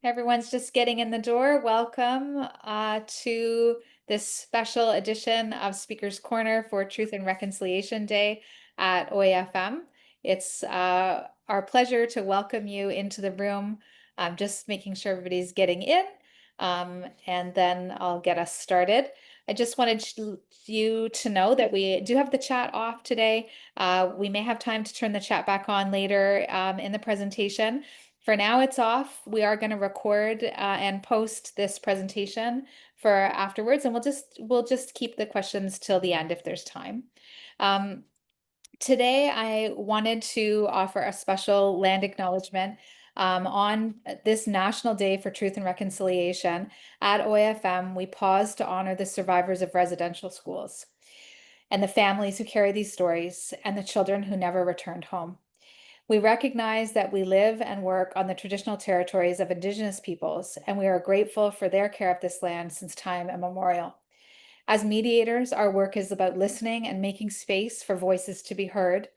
Everyone's just getting in the door. Welcome to this special edition of Speaker's Corner for Truth and Reconciliation Day at OAFM. It's our pleasure to welcome you into the room. I'm just making sure everybody's getting in, and then I'll get us started. I just wanted you to know that we do have the chat off today. We may have time to turn the chat back on later in the presentation. For now, it's off. We are going to record and post this presentation for afterwards, and we'll just keep the questions till the end if there's time. Today, I wanted to offer a special land acknowledgement on this National Day for Truth and Reconciliation. At OAFM, we pause to honor the survivors of residential schools and the families who carry these stories and the children who never returned home. We recognize that we live and work on the traditional territories of Indigenous peoples, and we are grateful for their care of this land since time immemorial. As mediators, our work is about listening and making space for voices to be heard,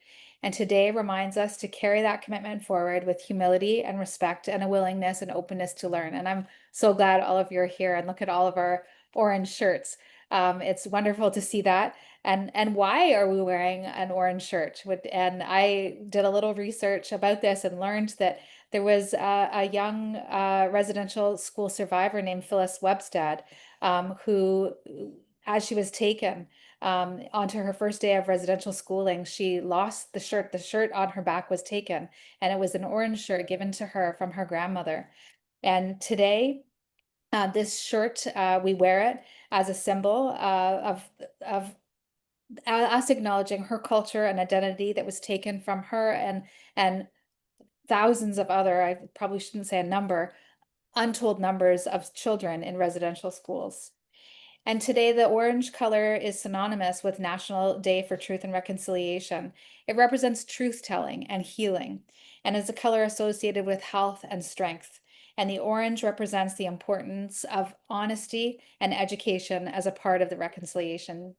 and today reminds us to carry that commitment forward with humility and respect and a willingness and openness to learn. And I'm so glad all of you are here, and look at all of our orange shirts. It's wonderful to see that. And why are we wearing an orange shirt? And I did a little research about this and learned that there was a young residential school survivor named Phyllis Webstad, who, as she was taken onto her first day of residential schooling, she lost the shirt. The shirt on her back was taken, and it was an orange shirt given to her from her grandmother. And today, this shirt, we wear it as a symbol of us acknowledging her culture and identity that was taken from her and thousands of other, I probably shouldn't say a number, untold numbers of children in residential schools. And today, the orange color is synonymous with National Day for Truth and Reconciliation. It represents truth telling and healing, and is a color associated with health and strength. And the orange represents the importance of honesty and education as a part of the reconciliation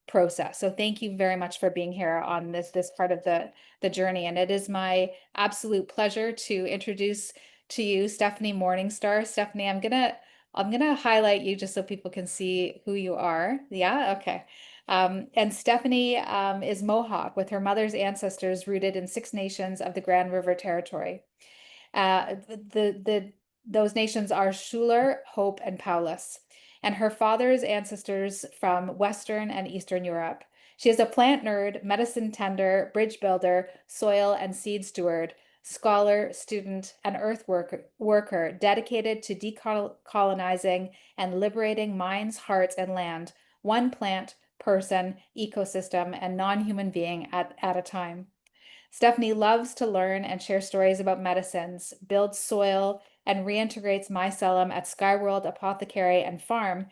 process. So thank you very much for being here on this part of the journey. And it is my absolute pleasure to introduce to you Stephanie Morningstar. Stephanie, I'm gonna highlight you just so people can see who you are. Yeah, okay. And Stephanie is Mohawk, with her mother's ancestors rooted in 6 nations of the Grand River Territory. Those nations are Schuler, Hope, and Paulus, and her father's ancestors from Western and Eastern Europe. She is a plant nerd, medicine tender, bridge builder, soil and seed steward, scholar, student, and worker dedicated to decolonizing and liberating minds, hearts, and land, one plant, person, ecosystem, and non-human being at a time. Stephanie loves to learn and share stories about medicines, builds soil, and reintegrates mycelium at Skyworld Apothecary and Farm,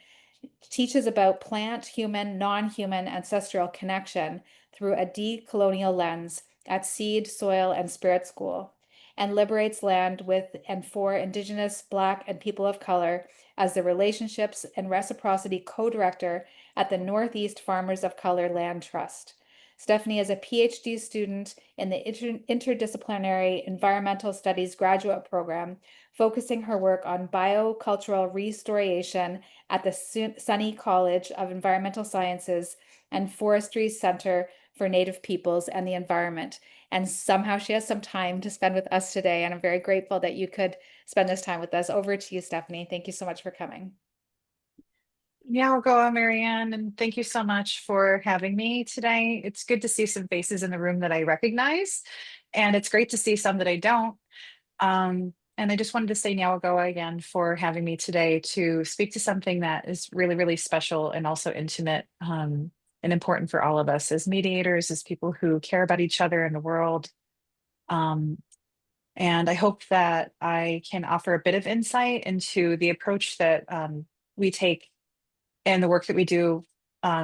teaches about plant, human, non-human ancestral connection through a decolonial lens at Seed, Soil, and Spirit School, and liberates land with and for Indigenous, Black, and people of color as the Relationships and Reciprocity Co-Director at the Northeast Farmers of Color Land Trust. Stephanie is a PhD student in the Interdisciplinary Environmental Studies graduate program, focusing her work on biocultural restoration at the SUNY College of Environmental Sciences and Forestry Center for Native Peoples and the Environment. And somehow she has some time to spend with us today, and I'm very grateful that you could spend this time with us. Over to you, Stephanie. Thank you so much for coming. Yeah, I'll go, Marianne, and thank you so much for having me today. It's good to see some faces in the room that I recognize, and it's great to see some that I don't. And I just wanted to say Nyawagoa again for having me today to speak to something that is really, really special and also intimate, and important for all of us as mediators, as people who care about each other and the world. Um, and I hope that I can offer a bit of insight into the approach that we take and the work that we do.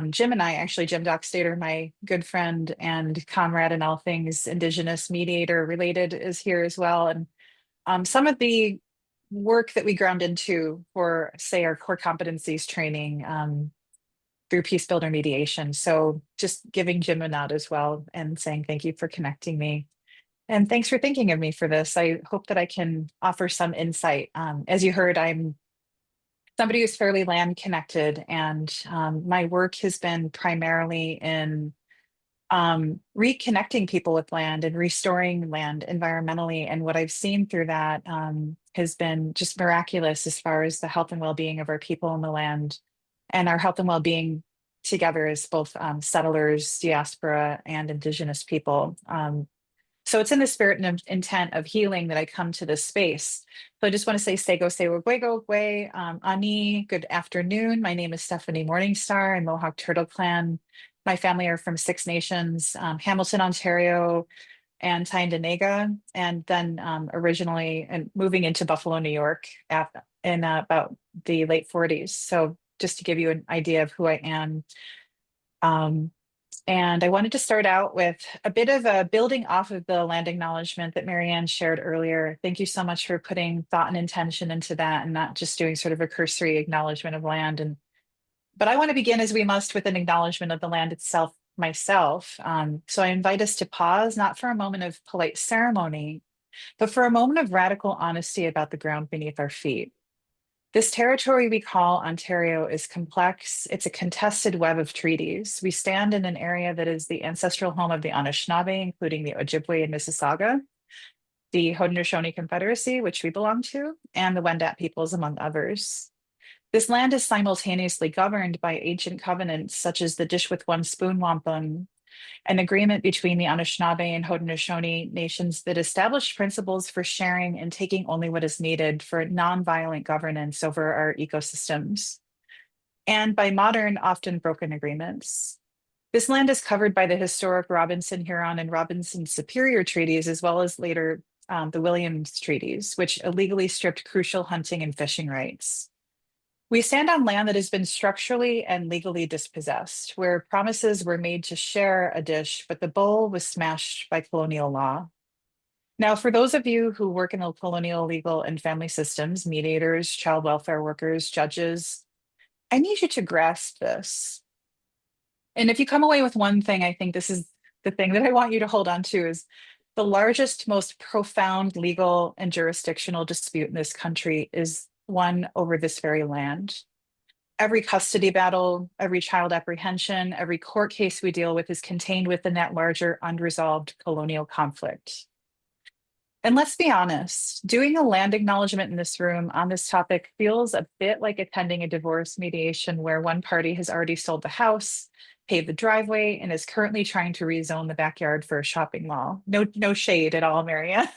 Jim and I, actually, Jim Dockstader, my good friend and comrade in all things Indigenous mediator related, is here as well. And some of the work that we ground into for, say, our core competencies training through Peace Builder mediation. So just giving Jim a nod as well and saying thank you for connecting me. And thanks for thinking of me for this. I hope that I can offer some insight. As you heard, I'm somebody who's fairly land connected, and my work has been primarily in reconnecting people with land and restoring land environmentally. And what I've seen through that has been just miraculous as far as the health and well-being of our people on the land and our health and well-being together as both settlers, diaspora, and Indigenous people. So it's in the spirit and intent of healing that I come to this space. So I just want to say Sego Sewo Gwego Gwe, Ani, good afternoon. My name is Stephanie Morningstar. I'm Mohawk Turtle Clan. My family are from Six Nations, Hamilton, Ontario, and Tyendinaga, and then originally and moving into Buffalo, New York in about the late 40s. So just to give you an idea of who I am. Um, and I wanted to start out with a bit of a building off of the land acknowledgement that Marianne shared earlier. Thank you so much for putting thought and intention into that and not just doing sort of a cursory acknowledgement of land. But I want to begin as we must with an acknowledgement of the land itself myself. So I invite us to pause, not for a moment of polite ceremony, but for a moment of radical honesty about the ground beneath our feet. This territory we call Ontario is complex. It's a contested web of treaties. We stand in an area that is the ancestral home of the Anishinaabe, including the Ojibwe and Mississauga, the Haudenosaunee Confederacy, which we belong to, and the Wendat peoples, among others. This land is simultaneously governed by ancient covenants such as the Dish with One Spoon Wampum, an agreement between the Anishinaabe and Haudenosaunee nations that established principles for sharing and taking only what is needed for nonviolent governance over our ecosystems, and by modern, often broken agreements. This land is covered by the historic Robinson Huron and Robinson Superior treaties, as well as later the Williams treaties, which illegally stripped crucial hunting and fishing rights. We stand on land that has been structurally and legally dispossessed, where promises were made to share a dish, but the bowl was smashed by colonial law. Now, for those of you who work in the colonial legal and family systems, mediators, child welfare workers, judges, I need you to grasp this. And if you come away with one thing, I think this is the thing that I want you to hold on to is the largest, most profound legal and jurisdictional dispute in this country is one over this very land. Every custody battle, every child apprehension, every court case we deal with is contained within that larger unresolved colonial conflict. And let's be honest, doing a land acknowledgement in this room on this topic feels a bit like attending a divorce mediation where one party has already sold the house, paved the driveway, and is currently trying to rezone the backyard for a shopping mall. No shade at all, Marianne.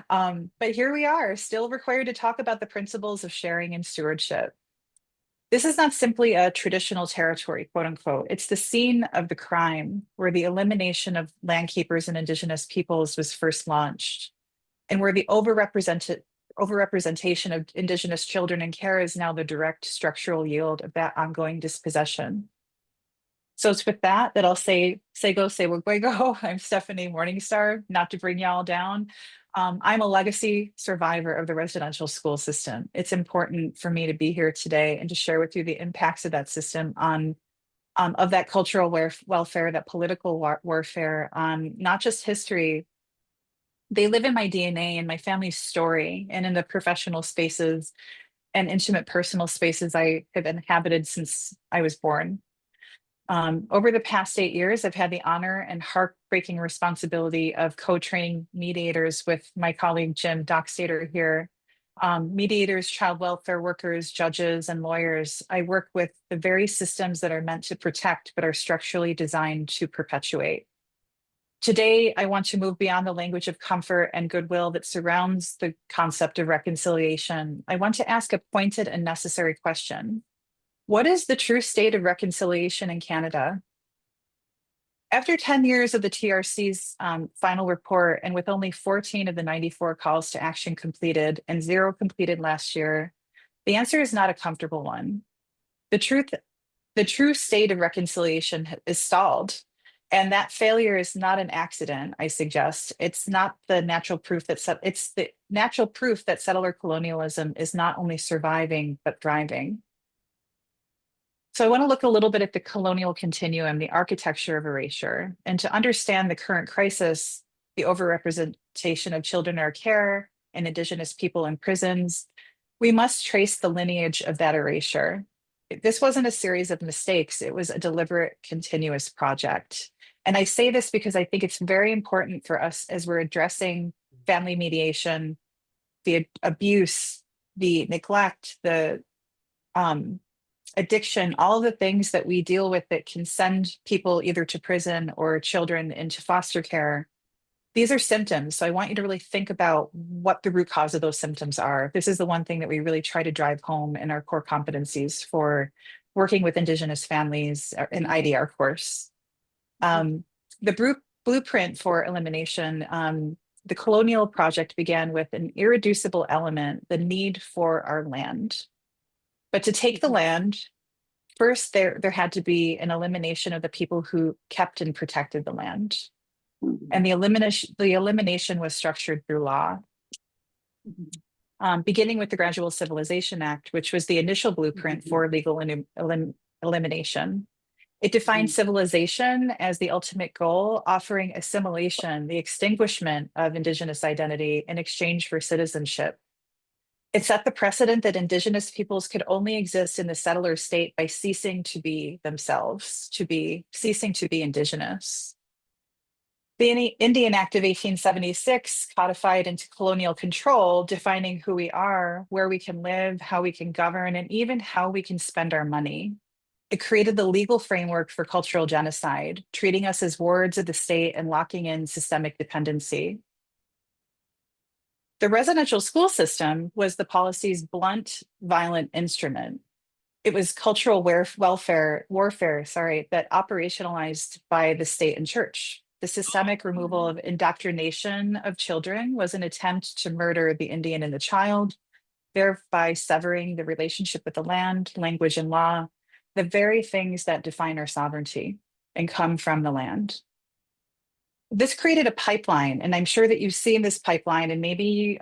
But here we are, still required to talk about the principles of sharing and stewardship. This is not simply a traditional territory, quote unquote. It's the scene of the crime where the elimination of landkeepers and Indigenous peoples was first launched, and where the overrepresentation of Indigenous children in care is now the direct structural yield of that ongoing dispossession. So it's with that I'll say Sego Sewo Gwego. I'm Stephanie Morningstar, not to bring y'all down. I'm a legacy survivor of the residential school system. It's important for me to be here today and to share with you the impacts of that system on of that cultural welfare, that political warfare on not just history. They live in my DNA and my family's story and in the professional spaces and intimate personal spaces I have inhabited since I was born. Over the past 8 years, I've had the honor and heartbreaking responsibility of co-training mediators with my colleague Jim Dockstader here. Mediators, child welfare workers, judges, and lawyers. I work with the very systems that are meant to protect, but are structurally designed to perpetuate. Today, I want to move beyond the language of comfort and goodwill that surrounds the concept of reconciliation. I want to ask a pointed and necessary question. What is the true state of reconciliation in Canada? After 10 years of the TRC's final report, and with only 14 of the 94 calls to action completed and 0 completed last year, the answer is not a comfortable one. The true state of reconciliation is stalled. And that failure is not an accident, I suggest. It's not the natural proof it's the natural proof that settler colonialism is not only surviving, but thriving. So I want to look a little bit at the colonial continuum, the architecture of erasure, and to understand the current crisis, the overrepresentation of children in our care, and Indigenous people in prisons, we must trace the lineage of that erasure. This wasn't a series of mistakes, it was a deliberate, continuous project. And I say this because I think it's very important for us as we're addressing family mediation, the abuse, the neglect, the addiction, all the things that we deal with that can send people either to prison or children into foster care. These are symptoms. So I want you to really think about what the root cause of those symptoms are. This is the one thing that we really try to drive home in our core competencies for working with Indigenous families in IDR course. The blueprint for elimination, the colonial project began with an irreducible element, the need for our land. But to take the land, first there had to be an elimination of the people who kept and protected the land. And the elimination was structured through law. Beginning with the Gradual Civilization Act, which was the initial blueprint for legal elimination. It defined civilization as the ultimate goal, offering assimilation, the extinguishment of Indigenous identity in exchange for citizenship. It set the precedent that Indigenous peoples could only exist in the settler state by ceasing to be themselves, ceasing to be Indigenous. The Indian Act of 1876 codified into colonial control, defining who we are, where we can live, how we can govern, and even how we can spend our money. It created the legal framework for cultural genocide, treating us as wards of the state and locking in systemic dependency. The residential school system was the policy's blunt, violent instrument. It was cultural warfare that operationalized by the state and church. The systemic removal of indoctrination of children was an attempt to murder the Indian and the child, thereby severing the relationship with the land, language, and law, the very things that define our sovereignty and come from the land. This created a pipeline, and I'm sure that you've seen this pipeline, and maybe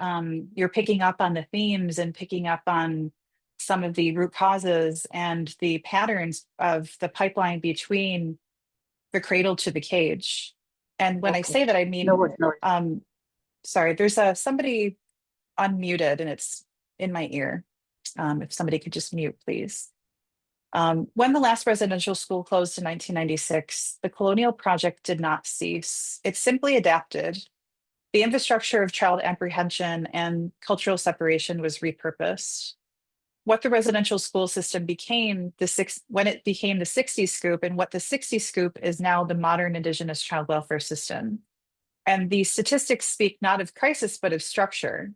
you're picking up on the themes and picking up on some of the root causes and the patterns of the pipeline between the cradle to the cage. And when I say that, I mean, No worries. sorry, there's somebody unmuted and it's in my ear. If somebody could just mute, please. When the last residential school closed in 1996, the colonial project did not cease. It simply adapted. The infrastructure of child apprehension and cultural separation was repurposed. What the residential school system became when it became the 60s scoop, and what the 60s scoop is now the modern Indigenous child welfare system. And the statistics speak not of crisis, but of structure.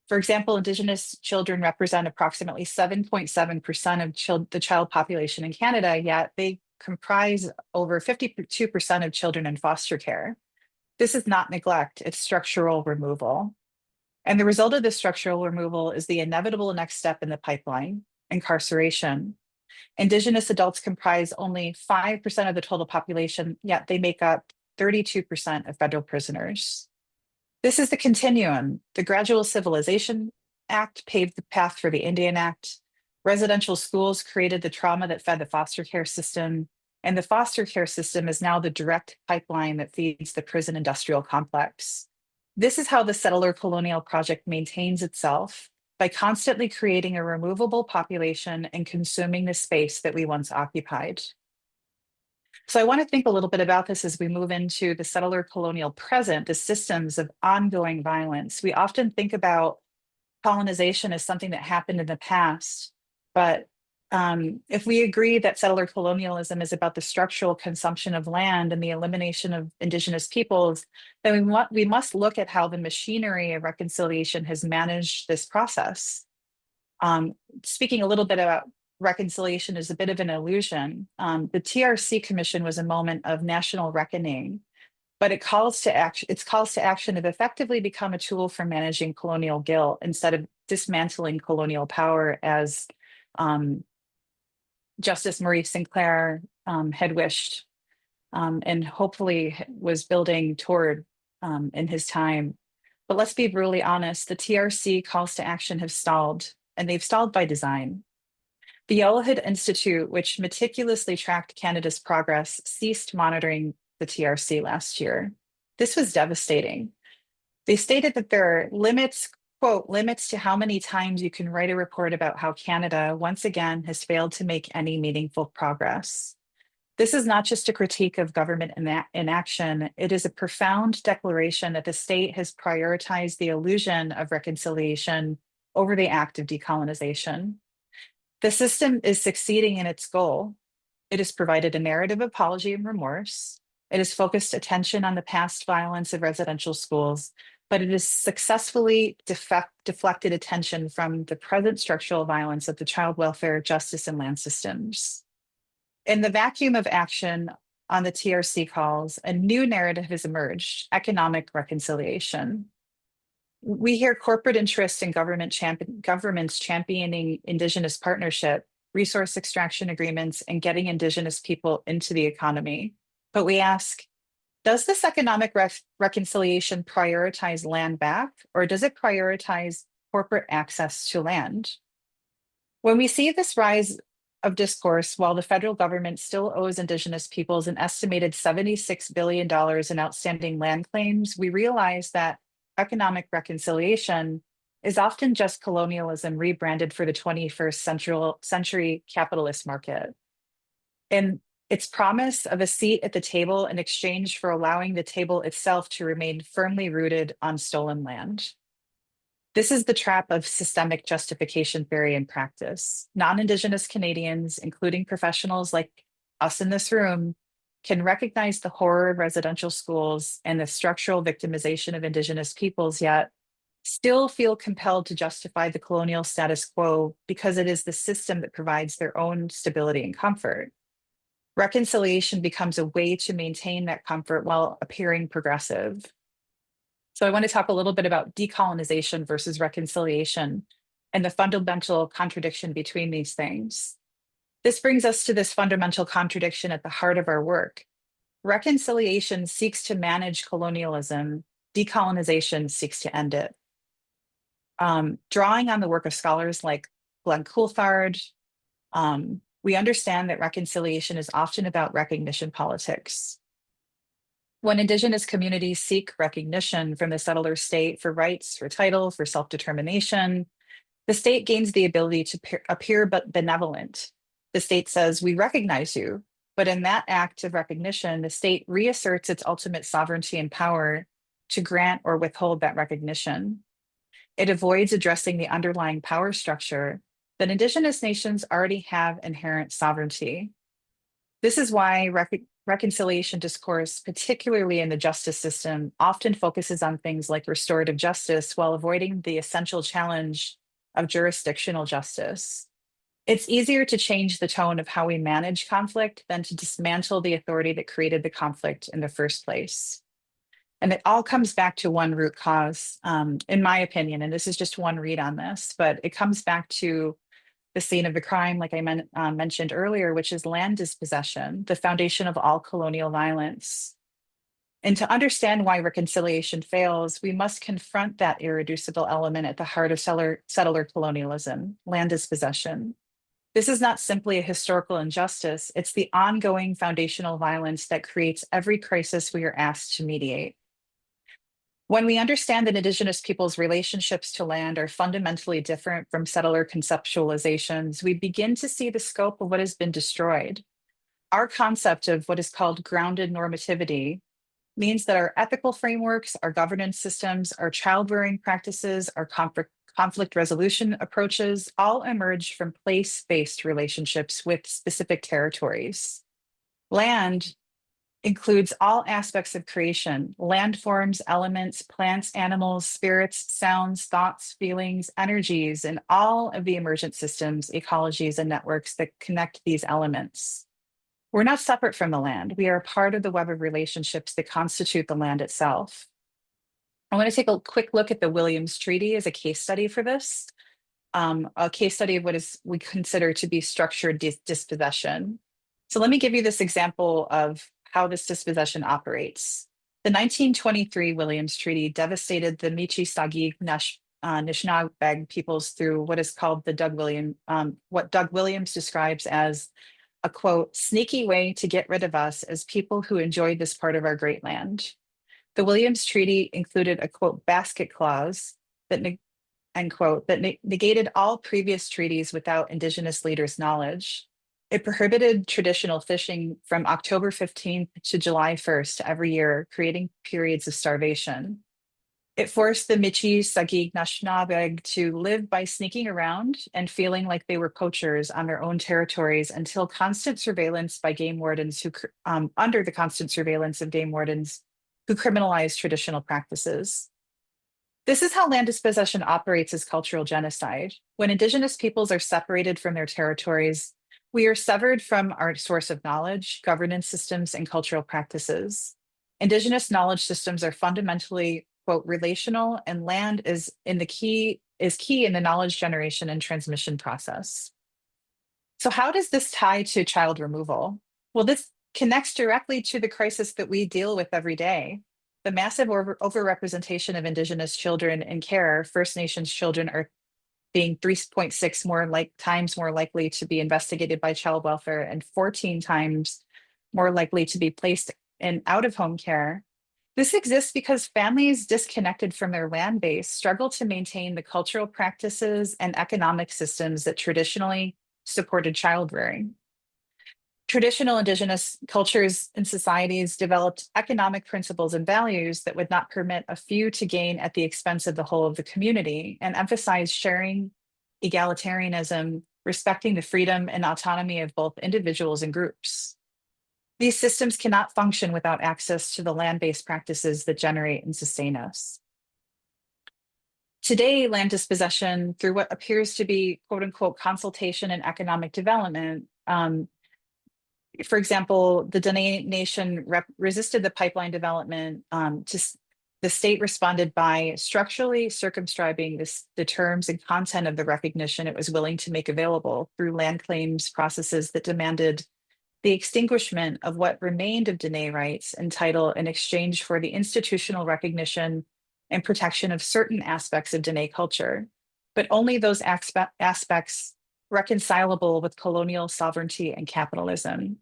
For example, Indigenous children represent approximately 7.7% of the child population in Canada, yet they comprise over 52% of children in foster care. This is not neglect, it's structural removal. And the result of this structural removal is the inevitable next step in the pipeline, incarceration. Indigenous adults comprise only 5% of the total population, yet they make up 32% of federal prisoners. This is the continuum. The Gradual Civilization Act paved the path for the Indian Act. Residential schools created the trauma that fed the foster care system, and the foster care system is now the direct pipeline that feeds the prison industrial complex. This is how the settler colonial project maintains itself, by constantly creating a removable population and consuming the space that we once occupied. So I want to think a little bit about this as we move into the settler colonial present, the systems of ongoing violence. We often think about colonization as something that happened in the past, but if we agree that settler colonialism is about the structural consumption of land and the elimination of Indigenous peoples, then we must look at how the machinery of reconciliation has managed this process. Speaking a little bit about reconciliation is a bit of an illusion. The TRC Commission was a moment of national reckoning, but its calls to action have effectively become a tool for managing colonial guilt instead of dismantling colonial power, as Justice Maurice Sinclair had wished and hopefully was building toward in his time. But let's be brutally honest, the TRC calls to action have stalled, and they've stalled by design. The Yellowhead Institute, which meticulously tracked Canada's progress, ceased monitoring the TRC last year. This was devastating. They stated that there are limits, quote, limits to how many times you can write a report about how Canada once again has failed to make any meaningful progress. This is not just a critique of government inaction, it is a profound declaration that the state has prioritized the illusion of reconciliation over the act of decolonization. The system is succeeding in its goal. It has provided a narrative of apology and remorse. It has focused attention on the past violence of residential schools, but it has successfully deflected attention from the present structural violence of the child welfare, justice, and land systems. In the vacuum of action on the TRC calls, a new narrative has emerged: economic reconciliation. We hear corporate interest in governments championing Indigenous partnership, resource extraction agreements, and getting Indigenous people into the economy. But we ask, does this economic reconciliation prioritize land back, or does it prioritize corporate access to land? When we see this rise of discourse, while the federal government still owes Indigenous peoples an estimated $76 billion in outstanding land claims, we realize that economic reconciliation is often just colonialism rebranded for the 21st century capitalist market. And its promise of a seat at the table in exchange for allowing the table itself to remain firmly rooted on stolen land. This is the trap of systemic justification theory in practice. Non-Indigenous Canadians, including professionals like us in this room, can recognize the horror of residential schools and the structural victimization of Indigenous peoples, yet still feel compelled to justify the colonial status quo because it is the system that provides their own stability and comfort. Reconciliation becomes a way to maintain that comfort while appearing progressive. So I want to talk a little bit about decolonization versus reconciliation and the fundamental contradiction between these things. This brings us to this fundamental contradiction at the heart of our work. Reconciliation seeks to manage colonialism, decolonization seeks to end it. Drawing on the work of scholars like Glenn Coulthard, we understand that reconciliation is often about recognition politics. When Indigenous communities seek recognition from the settler state for rights, for title, for self-determination, the state gains the ability to appear but benevolent. The state says, we recognize you, but in that act of recognition, the state reasserts its ultimate sovereignty and power to grant or withhold that recognition. It avoids addressing the underlying power structure that Indigenous nations already have inherent sovereignty. This is why reconciliation discourse, particularly in the justice system, often focuses on things like restorative justice while avoiding the essential challenge of jurisdictional justice. It's easier to change the tone of how we manage conflict than to dismantle the authority that created the conflict in the first place. And it all comes back to one root cause, in my opinion, and this is just one read on this, but it comes back to the scene of the crime, like I mentioned earlier, which is land dispossession, the foundation of all colonial violence. And to understand why reconciliation fails, we must confront that irreducible element at the heart of settler colonialism, land dispossession. This is not simply a historical injustice, it's the ongoing foundational violence that creates every crisis we are asked to mediate. When we understand that Indigenous peoples' relationships to land are fundamentally different from settler conceptualizations, we begin to see the scope of what has been destroyed. Our concept of what is called grounded normativity means that our ethical frameworks, our governance systems, our child-rearing practices, our conflict resolution approaches all emerge from place-based relationships with specific territories. Land includes all aspects of creation: landforms, elements, plants, animals, spirits, sounds, thoughts, feelings, energies, and all of the emergent systems, ecologies, and networks that connect these elements. We're not separate from the land. We are part of the web of relationships that constitute the land itself. I want to take a quick look at the Williams Treaty as a case study for this, a case study of what we consider to be structured dispossession. So let me give you this example of how this dispossession operates. The 1923 Williams Treaty devastated the Michi-Sagi Anishinaabeg peoples through what is called the what Doug Williams describes as a, quote, sneaky way to get rid of us as people who enjoyed this part of our great land. The Williams Treaty included a quote basket clause that end quote, that negated all previous treaties without Indigenous leaders' knowledge. It prohibited traditional fishing from October 15th to July 1st every year, creating periods of starvation. It forced the Michi Sagig Nashnabeg to live by sneaking around and feeling like they were poachers on their own territories until constant surveillance by game wardens under the constant surveillance of game wardens who criminalized traditional practices. This is how land dispossession operates as cultural genocide. When Indigenous peoples are separated from their territories, we are severed from our source of knowledge, governance systems, and cultural practices. Indigenous knowledge systems are fundamentally, quote, relational, and land is key in the knowledge generation and transmission process. So how does this tie to child removal? Well, this connects directly to the crisis that we deal with every day. The massive overrepresentation of Indigenous children in care. First Nations children are being 3.6 times more likely to be investigated by child welfare and 14 times more likely to be placed in out-of-home care. This exists because families disconnected from their land base struggle to maintain the cultural practices and economic systems that traditionally supported child rearing. Traditional Indigenous cultures and societies developed economic principles and values that would not permit a few to gain at the expense of the whole of the community and emphasize sharing, egalitarianism, respecting the freedom and autonomy of both individuals and groups. These systems cannot function without access to the land-based practices that generate and sustain us. Today, land dispossession, through what appears to be quote unquote consultation and economic development, for example, the Dene Nation resisted the pipeline development. The state responded by structurally circumscribing the terms and content of the recognition it was willing to make available through land claims processes that demanded the extinguishment of what remained of Dene rights and title in exchange for the institutional recognition and protection of certain aspects of Dene culture, but only those aspects reconcilable with colonial sovereignty and capitalism.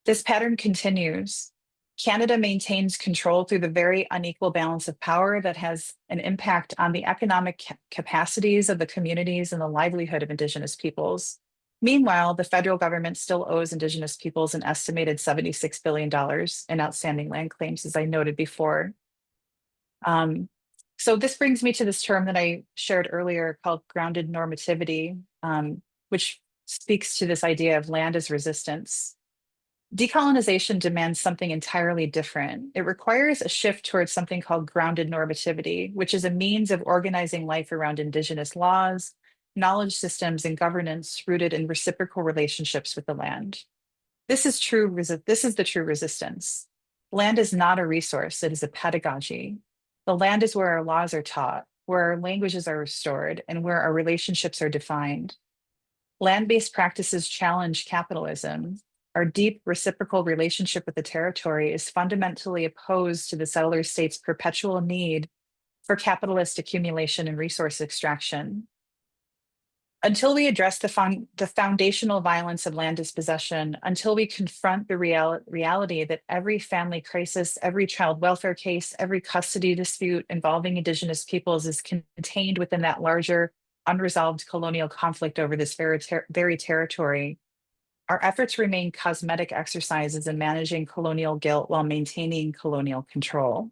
This pattern continues. Canada maintains control through the very unequal balance of power that has an impact on the economic capacities of the communities and the livelihood of Indigenous peoples. Meanwhile, the federal government still owes Indigenous peoples an estimated $76 billion in outstanding land claims, as I noted before. So this brings me to this term that I shared earlier called grounded normativity, which speaks to this idea of land as resistance. Decolonization demands something entirely different. It requires a shift towards something called grounded normativity, which is a means of organizing life around Indigenous laws, knowledge systems, and governance rooted in reciprocal relationships with the land. This is the true resistance. Land is not a resource, it is a pedagogy. The land is where our laws are taught, where our languages are restored, and where our relationships are defined. Land-based practices challenge capitalism. Our deep reciprocal relationship with the territory is fundamentally opposed to the settler state's perpetual need for capitalist accumulation and resource extraction. Until we address the foundational violence of land dispossession, until we confront the reality that every family crisis, every child welfare case, every custody dispute involving Indigenous peoples is contained within that larger unresolved colonial conflict over this very territory, our efforts remain cosmetic exercises in managing colonial guilt while maintaining colonial control.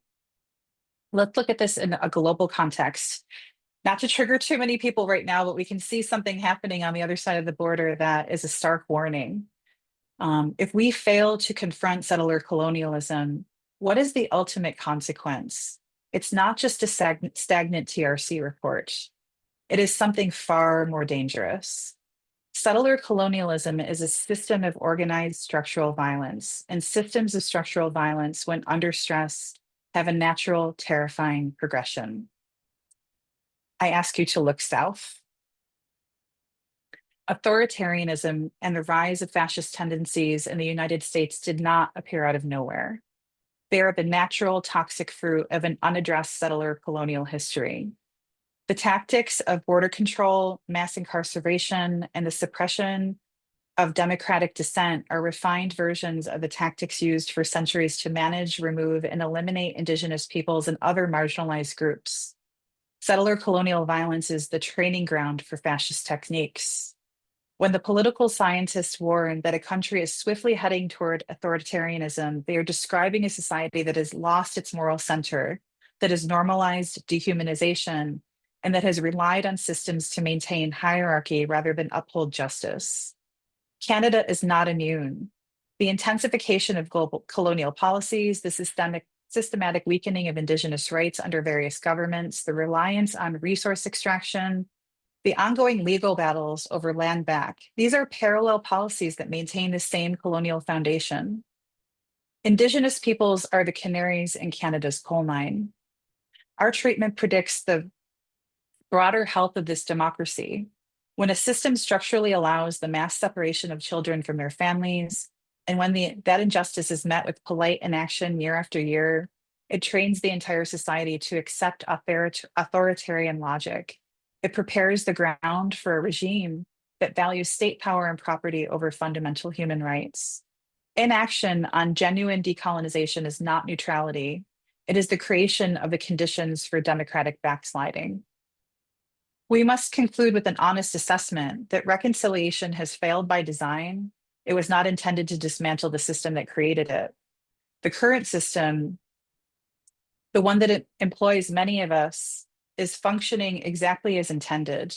Let's look at this in a global context. Not to trigger too many people right now, but we can see something happening on the other side of the border that is a stark warning. If we fail to confront settler colonialism, what is the ultimate consequence? It's not just a stagnant TRC report. It is something far more dangerous. Settler colonialism is a system of organized structural violence, and systems of structural violence, when under stress, have a natural, terrifying progression. I ask you to look south. Authoritarianism and the rise of fascist tendencies in the United States did not appear out of nowhere. They are the natural, toxic fruit of an unaddressed settler colonial history. The tactics of border control, mass incarceration, and the suppression of democratic descent are refined versions of the tactics used for centuries to manage, remove, and eliminate Indigenous peoples and other marginalized groups. Settler colonial violence is the training ground for fascist techniques. When the political scientists warn that a country is swiftly heading toward authoritarianism, they are describing a society that has lost its moral center, that has normalized dehumanization, and that has relied on systems to maintain hierarchy rather than uphold justice. Canada is not immune. The intensification of global colonial policies, the systematic weakening of Indigenous rights under various governments, the reliance on resource extraction, the ongoing legal battles over land back, these are parallel policies that maintain the same colonial foundation. Indigenous peoples are the canaries in Canada's coal mine. Our treatment predicts the broader health of this democracy. When a system structurally allows the mass separation of children from their families, and when that injustice is met with polite inaction year after year, it trains the entire society to accept authoritarian logic. It prepares the ground for a regime that values state power and property over fundamental human rights. Inaction on genuine decolonization is not neutrality. It is the creation of the conditions for democratic backsliding. We must conclude with an honest assessment that reconciliation has failed by design. It was not intended to dismantle the system that created it. The current system, the one that it employs many of us, is functioning exactly as intended.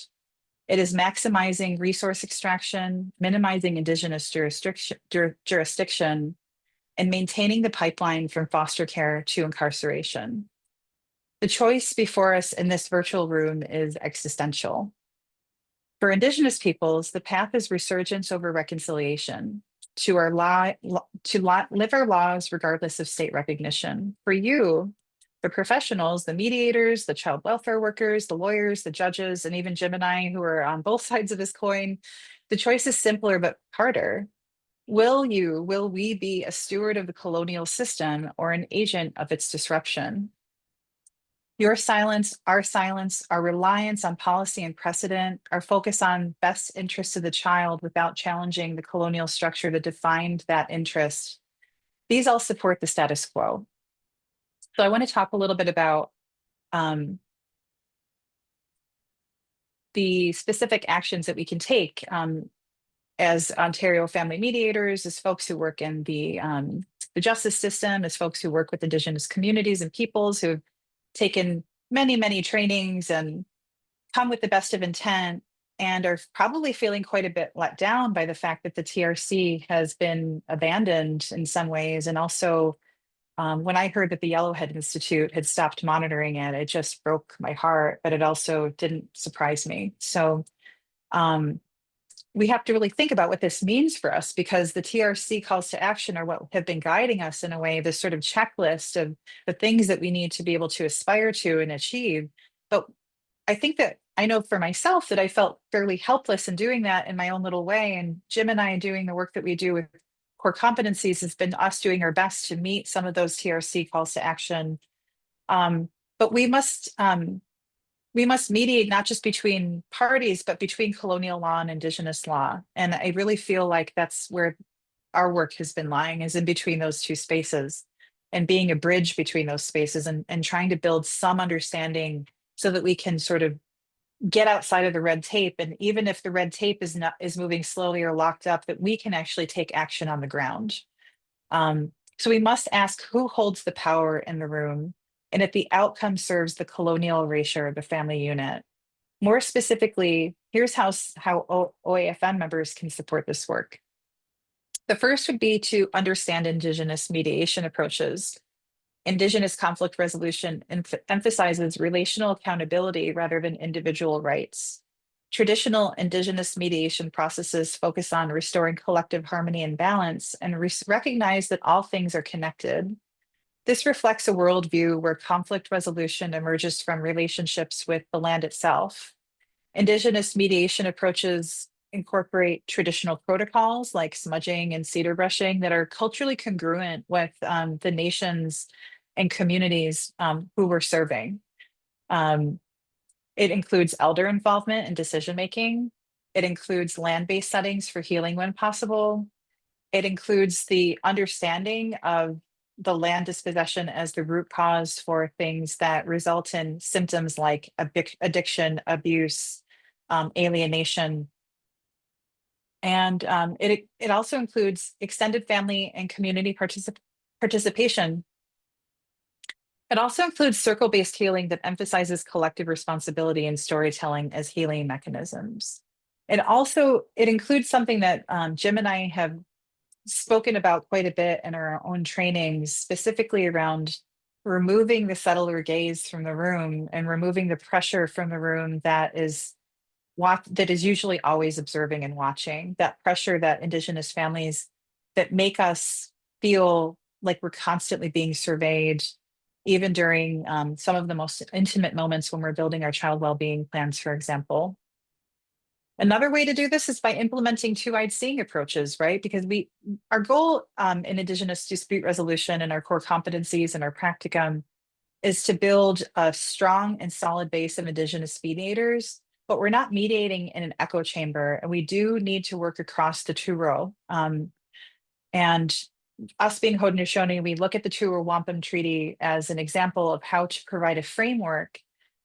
It is maximizing resource extraction, minimizing Indigenous jurisdiction, and maintaining the pipeline from foster care to incarceration. The choice before us in this virtual room is existential. For Indigenous peoples, the path is resurgence over reconciliation, to live our laws regardless of state recognition. For you, the professionals, the mediators, the child welfare workers, the lawyers, the judges, and even Jim and I, who are on both sides of this coin, the choice is simpler but harder. Will we be a steward of the colonial system or an agent of its disruption? Your silence, our reliance on policy and precedent, our focus on best interests of the child without challenging the colonial structure that defined that interest, these all support the status quo. So I want to talk a little bit about the specific actions that we can take as Ontario family mediators, as folks who work in the justice system, as folks who work with Indigenous communities and peoples who have taken many, many trainings and come with the best of intent and are probably feeling quite a bit let down by the fact that the TRC has been abandoned in some ways. And also, when I heard that the Yellowhead Institute had stopped monitoring it, it just broke my heart, but it also didn't surprise me. So we have to really think about what this means for us, because the TRC calls to action are what have been guiding us in a way, this sort of checklist of the things that we need to be able to aspire to and achieve. But I think that I know for myself that I felt fairly helpless in doing that in my own little way. And Jim and I doing the work that we do with core competencies has been us doing our best to meet some of those TRC calls to action. But we must mediate not just between parties, but between colonial law and Indigenous law. And I really feel like that's where our work has been lying, is in between those two spaces and being a bridge between those spaces, and trying to build some understanding so that we can sort of get outside of the red tape. And even if the red tape is moving slowly or locked up, that we can actually take action on the ground. So we must ask who holds the power in the room, and if the outcome serves the colonial erasure of the family unit. More specifically, here's how OAFM members can support this work. The first would be to understand Indigenous mediation approaches. Indigenous conflict resolution emphasizes relational accountability rather than individual rights. Traditional Indigenous mediation processes focus on restoring collective harmony and balance, and recognize that all things are connected. This reflects a worldview where conflict resolution emerges from relationships with the land itself. Indigenous mediation approaches incorporate traditional protocols like smudging and cedar brushing that are culturally congruent with the nations and communities who we're serving. It includes elder involvement in decision making, It includes land-based settings for healing when possible. It includes the understanding of the land dispossession as the root cause for things that result in symptoms like addiction, abuse, alienation. And it also includes extended family and community participation. It also includes circle-based healing that emphasizes collective responsibility and storytelling as healing mechanisms. It includes something that Jim and I have spoken about quite a bit in our own trainings, specifically around removing the settler gaze from the room and removing the pressure from the room that is usually always observing and watching. That pressure that Indigenous families that make us feel like we're constantly being surveyed, even during some of the most intimate moments when we're building our child well-being plans, for example. Another way to do this is by implementing two-eyed seeing approaches, right? Because our goal in Indigenous dispute resolution and our core competencies and our practicum is to build a strong and solid base of Indigenous mediators, but we're not mediating in an echo chamber, and we do need to work across the Truro. And us being Haudenosaunee, we look at the Truro Wampum Treaty as an example of how to provide a framework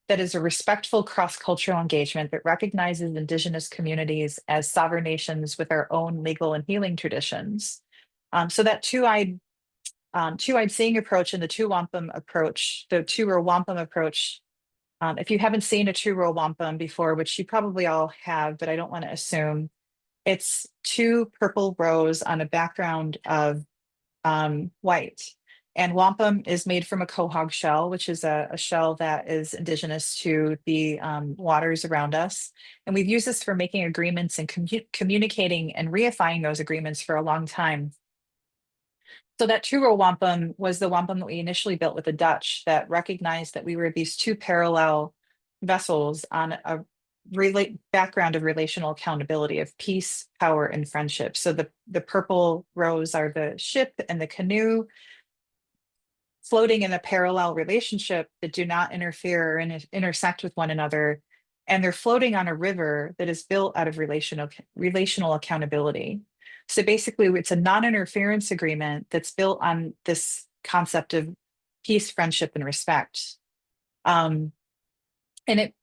that is a respectful cross-cultural engagement that recognizes Indigenous communities as sovereign nations with our own legal and healing traditions. So that two-eyed seeing approach and the Truro Wampum approach, if you haven't seen a Truro Wampum before, which you probably all have, but I don't want to assume, it's two purple rows on a background of white. And wampum is made from a quahog shell, which is a shell that is indigenous to the waters around us. And we've used this for making agreements and communicating and reifying those agreements for a long time. So that Truro wampum was the wampum that we initially built with the Dutch that recognized that we were these two parallel vessels on a background of relational accountability of peace, power, and friendship. So the purple rows are the ship and the canoe floating in a parallel relationship that do not interfere and intersect with one another. And they're floating on a river that is built out of relational accountability. So basically, it's a non-interference agreement that's built on this concept of peace, friendship, and respect. And it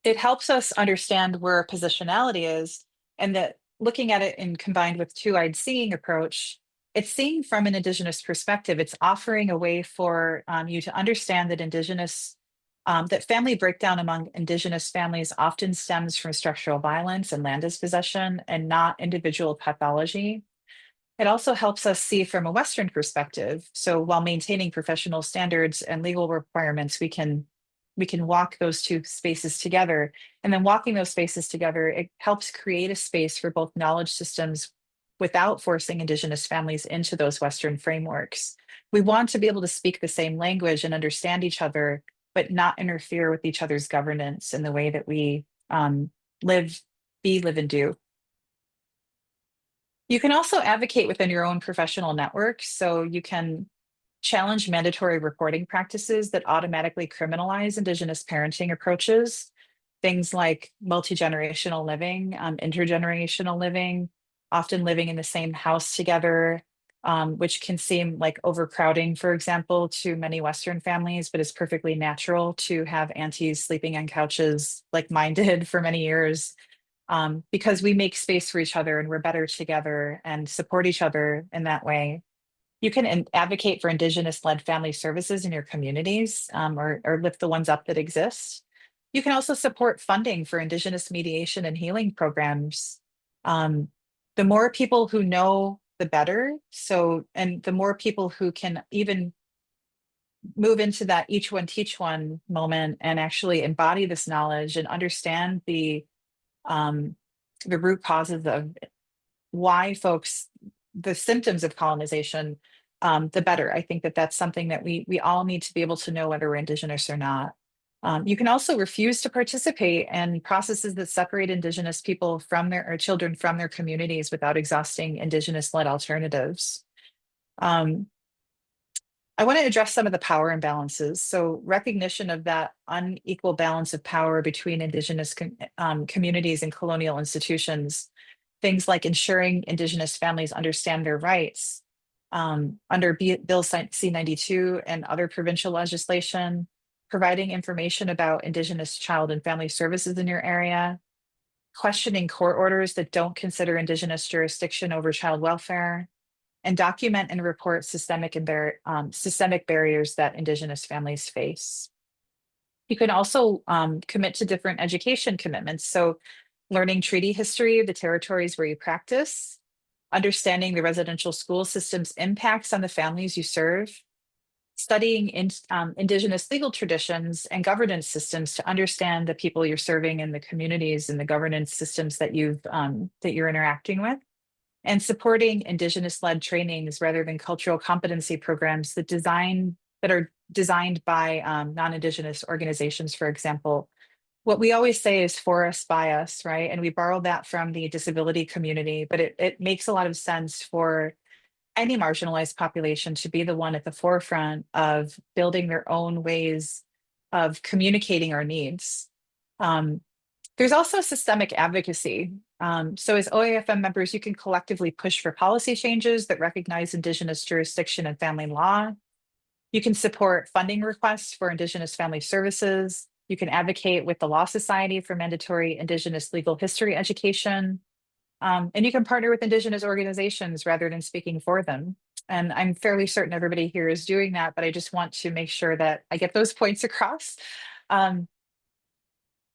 helps us understand where our positionality is, and that looking at it and combined with two-eyed seeing approach, it's seeing from an Indigenous perspective. It's offering a way for you to understand that family breakdown among Indigenous families often stems from structural violence and land dispossession and not individual pathology. It also helps us see from a Western perspective. So while maintaining professional standards and legal requirements, we can walk those two spaces together. And then walking those spaces together, it helps create a space for both knowledge systems without forcing Indigenous families into those Western frameworks. We want to be able to speak the same language and understand each other, but not interfere with each other's governance in the way that we live, and do. You can also advocate within your own professional network. So you can challenge mandatory reporting practices that automatically criminalize Indigenous parenting approaches, things like multi-generational living, intergenerational living, often living in the same house together, which can seem like overcrowding, for example, to many Western families, but it's perfectly natural to have aunties sleeping on couches like mine did for many years, because we make space for each other and we're better together and support each other in that way. You can advocate for Indigenous-led family services in your communities, or lift the ones up that exist. You can also support funding for Indigenous mediation and healing programs. The more people who know, the better. And the more people who can even move into that each one teach one moment and actually embody this knowledge and understand the root causes of why the symptoms of colonization, the better. I think that that's something that we all need to be able to know whether we're Indigenous or not. You can also refuse to participate in processes that separate Indigenous people or children from their communities without exhausting Indigenous-led alternatives. I want to address some of the power imbalances. So recognition of that unequal balance of power between Indigenous communities and colonial institutions, things like ensuring Indigenous families understand their rights under Bill C-92 and other provincial legislation, providing information about Indigenous child and family services in your area, questioning court orders that don't consider Indigenous jurisdiction over child welfare, and document and report systemic barriers that Indigenous families face. You can also commit to different education commitments. So learning treaty history of the territories where you practice, understanding the residential school system's impacts on the families you serve, studying Indigenous legal traditions and governance systems to understand the people you're serving and the communities and the governance systems that you're interacting with, and supporting Indigenous-led trainings rather than cultural competency programs that are designed by non-Indigenous organizations, for example. What we always say is for us, by us, right? And we borrowed that from the disability community, but it makes a lot of sense for any marginalized population to be the one at the forefront of building their own ways of communicating our needs. Um, there's also systemic advocacy. So as OAFM members, you can collectively push for policy changes that recognize Indigenous jurisdiction and family law. You can support funding requests for Indigenous family services. You can advocate with the Law Society for mandatory Indigenous legal history education. And you can partner with Indigenous organizations rather than speaking for them. And I'm fairly certain everybody here is doing that, but I just want to make sure that I get those points across. Um,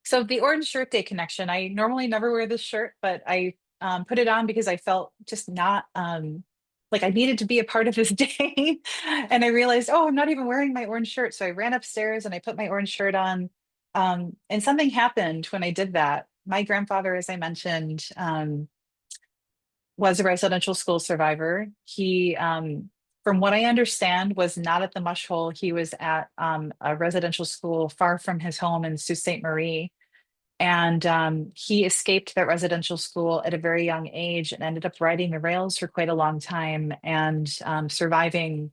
so the Orange Shirt Day connection, I normally never wear this shirt, but I put it on because I felt just not like I needed to be a part of this day. And I realized, oh, I'm not even wearing my orange shirt. So I ran upstairs and I put my orange shirt on. And something happened when I did that. My grandfather, as I mentioned, was a residential school survivor. He, from what I understand, was not at the mush hole. He was at a residential school far from his home in Sault Ste. Marie. And he escaped that residential school at a very young age and ended up riding the rails for quite a long time and surviving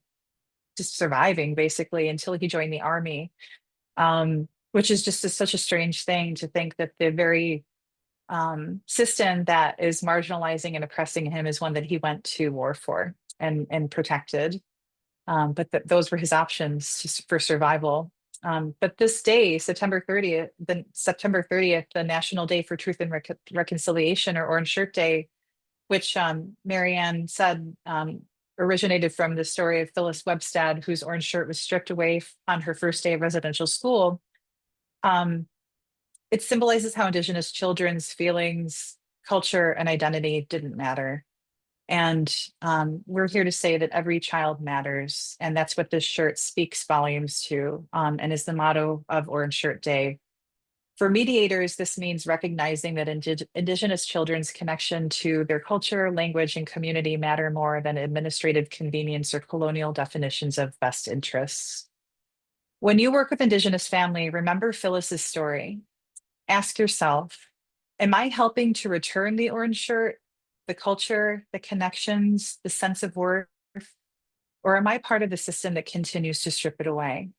basically until he joined the army, which is just such a strange thing to think that the very system that is marginalizing and oppressing him is one that he went to war for and protected. But those were his options for survival. But this day, September 30th, the National Day for Truth and Reconciliation, or Orange Shirt Day, which Marianne said originated from the story of Phyllis Webstad, whose orange shirt was stripped away on her first day of residential school. It symbolizes how Indigenous children's feelings, culture, and identity didn't matter. And we're here to say that every child matters. And that's what this shirt speaks volumes to, and is the motto of Orange Shirt Day. For mediators, this means recognizing that Indigenous children's connection to their culture, language, and community matter more than administrative convenience or colonial definitions of best interests. When you work with Indigenous family, remember Phyllis's story. Ask yourself, am I helping to return the orange shirt, the culture, the connections, the sense of worth, or am I part of the system that continues to strip it away?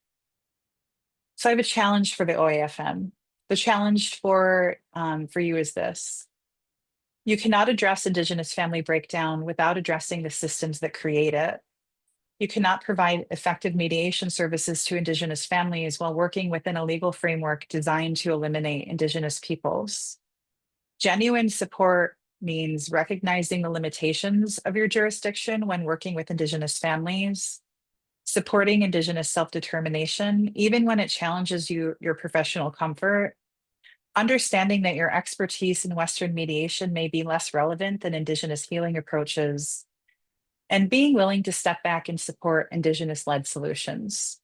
So I have a challenge for the OAFM. The challenge for you is this. You cannot address Indigenous family breakdown without addressing the systems that create it. You cannot provide effective mediation services to Indigenous families while working within a legal framework designed to eliminate Indigenous peoples. Genuine support means recognizing the limitations of your jurisdiction when working with Indigenous families, supporting Indigenous self-determination, even when it challenges your professional comfort, understanding that your expertise in Western mediation may be less relevant than Indigenous healing approaches, and being willing to step back and support Indigenous-led solutions.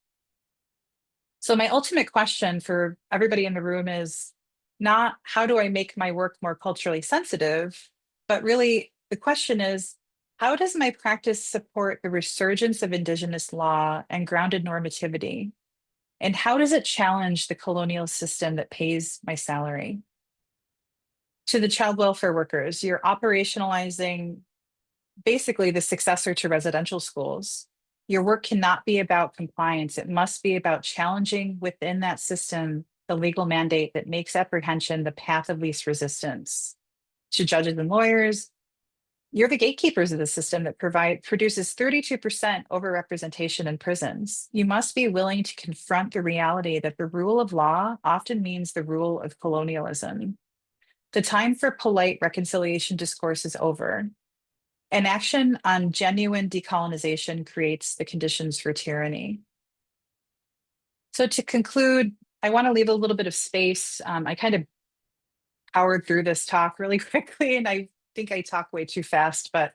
So my ultimate question for everybody in the room is not how do I make my work more culturally sensitive, but really the question is, how does my practice support the resurgence of Indigenous law and grounded normativity? And how does it challenge the colonial system that pays my salary? To the child welfare workers, you're operationalizing basically the successor to residential schools. Your work cannot be about compliance. It must be about challenging within that system the legal mandate that makes apprehension the path of least resistance. To judges and lawyers, you're the gatekeepers of the system that produces 32% overrepresentation in prisons. You must be willing to confront the reality that the rule of law often means the rule of colonialism. The time for polite reconciliation discourse is over. An action on genuine decolonization creates the conditions for tyranny. So to conclude, I want to leave a little bit of space. I kind of powered through this talk really quickly, and I think I talk way too fast, but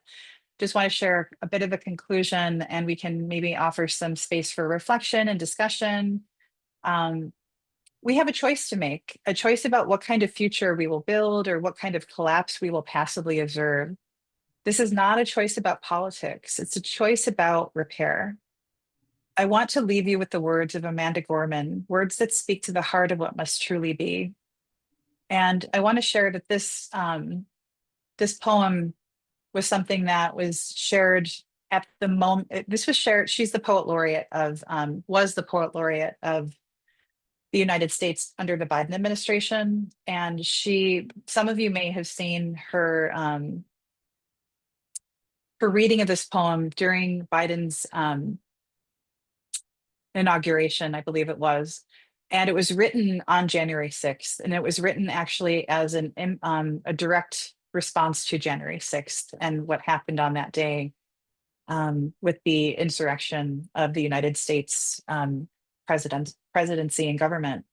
just want to share a bit of a conclusion, and we can maybe offer some space for reflection and discussion. Um, we have a choice to make, a choice about what kind of future we will build or what kind of collapse we will passively observe. This is not a choice about politics. It's a choice about repair. I want to leave you with the words of Amanda Gorman, words that speak to the heart of what must truly be. And I want to share that this poem was something that was shared at the moment. This was shared. She's the poet laureate of, was the poet laureate of the United States under the Biden administration. And some of you may have seen her reading of this poem during Biden's inauguration, I believe it was. And it was written on January 6th. And it was written actually as a direct response to January 6th and what happened on that day with the insurrection of the United States presidency and government.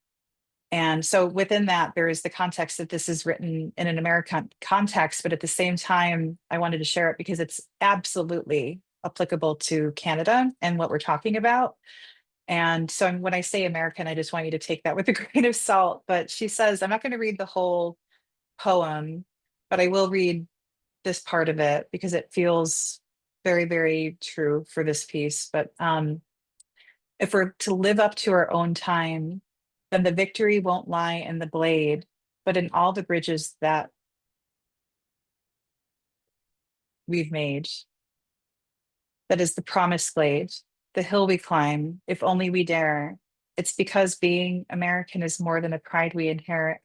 And so within that, there is the context that this is written in an American context, but at the same time, I wanted to share it because it's absolutely applicable to Canada and what we're talking about. And so when I say American, I just want you to take that with a grain of salt. But she says, I'm not going to read the whole poem, but I will read this part of it because it feels very, very true for this piece. But if we're to live up to our own time, then the victory won't lie in the blade, but in all the bridges that we've made. That is the promised glade, the hill we climb, if only we dare. It's because being American is more than a pride we inherit,